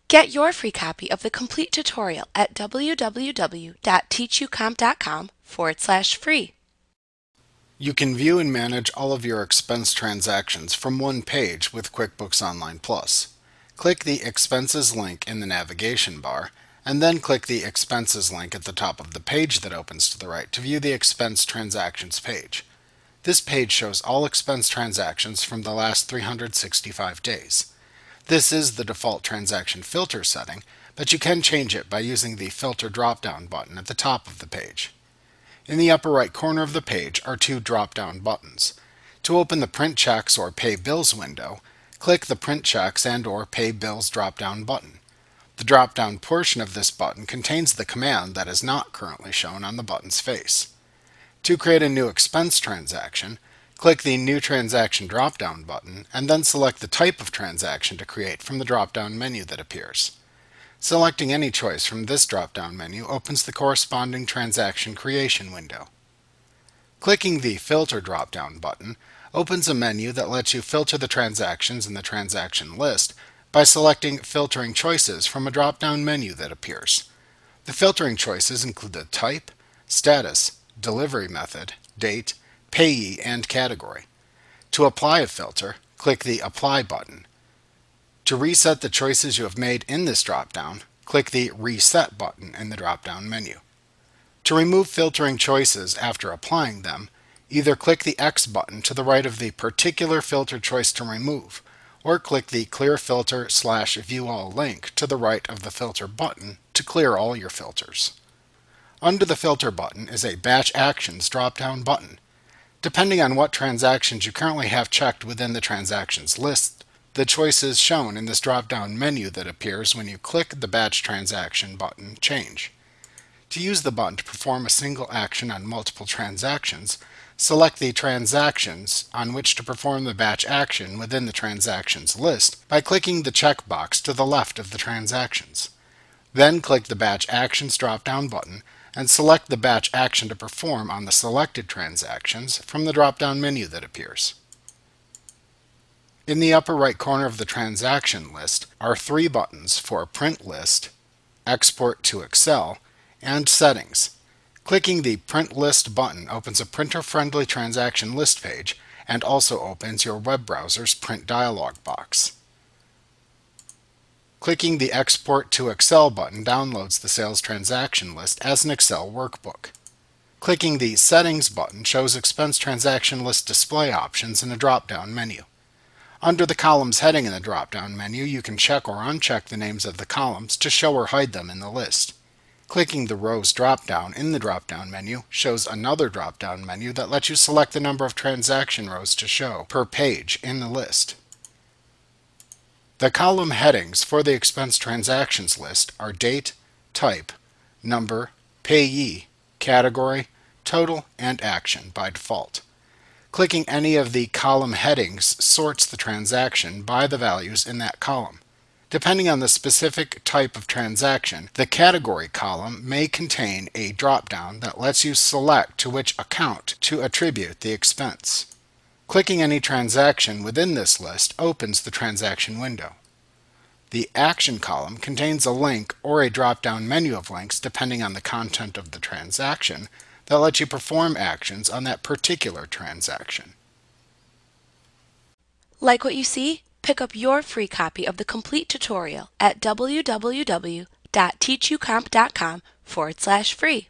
Get your free copy of the complete tutorial at www.teachucomp.com/free. You can view and manage all of your expense transactions from one page with QuickBooks Online Plus. Click the Expenses link in the navigation bar, and then click the Expenses link at the top of the page that opens to the right to view the Expense Transactions page. This page shows all expense transactions from the last 365 days. This is the default transaction filter setting, but you can change it by using the Filter drop-down button at the top of the page. In the upper right corner of the page are two drop-down buttons. To open the Print Checks or Pay Bills window, click the Print Checks and/or Pay Bills drop-down button. The drop-down portion of this button contains the command that is not currently shown on the button's face. To create a new expense transaction, click the New Transaction drop-down button and then select the type of transaction to create from the drop-down menu that appears. Selecting any choice from this drop-down menu opens the corresponding transaction creation window. Clicking the Filter drop-down button opens a menu that lets you filter the transactions in the transaction list by selecting filtering choices from a drop-down menu that appears. The filtering choices include the type, status, delivery method, date, payee, and category. To apply a filter, click the Apply button. To reset the choices you have made in this drop-down, click the Reset button in the drop-down menu. To remove filtering choices after applying them, either click the X button to the right of the particular filter choice to remove, or click the Clear Filter/View All link to the right of the Filter button to clear all your filters. Under the Filter button is a Batch Actions drop-down button. Depending on what transactions you currently have checked within the transactions list, the choices shown in this drop-down menu that appears when you click the Batch Transaction button change. To use the button to perform a single action on multiple transactions, select the transactions on which to perform the batch action within the transactions list by clicking the checkbox to the left of the transactions. Then click the Batch Actions drop-down button and select the batch action to perform on the selected transactions from the drop-down menu that appears. In the upper right corner of the transaction list are three buttons for Print List, Export to Excel, and Settings. Clicking the Print List button opens a printer-friendly transaction list page and also opens your web browser's print dialog box. Clicking the Export to Excel button downloads the sales transaction list as an Excel workbook. Clicking the Settings button shows expense transaction list display options in a drop-down menu. Under the Columns heading in the drop-down menu, you can check or uncheck the names of the columns to show or hide them in the list. Clicking the Rows drop-down in the drop-down menu shows another drop-down menu that lets you select the number of transaction rows to show per page in the list. The column headings for the expense transactions list are Date, Type, Number, Payee, Category, Total, and Action by default. Clicking any of the column headings sorts the transaction by the values in that column. Depending on the specific type of transaction, the Category column may contain a drop-down that lets you select to which account to attribute the expense. Clicking any transaction within this list opens the transaction window. The Action column contains a link or a drop-down menu of links depending on the content of the transaction that lets you perform actions on that particular transaction. Like what you see? Pick up your free copy of the complete tutorial at www.teachucomp.com/free.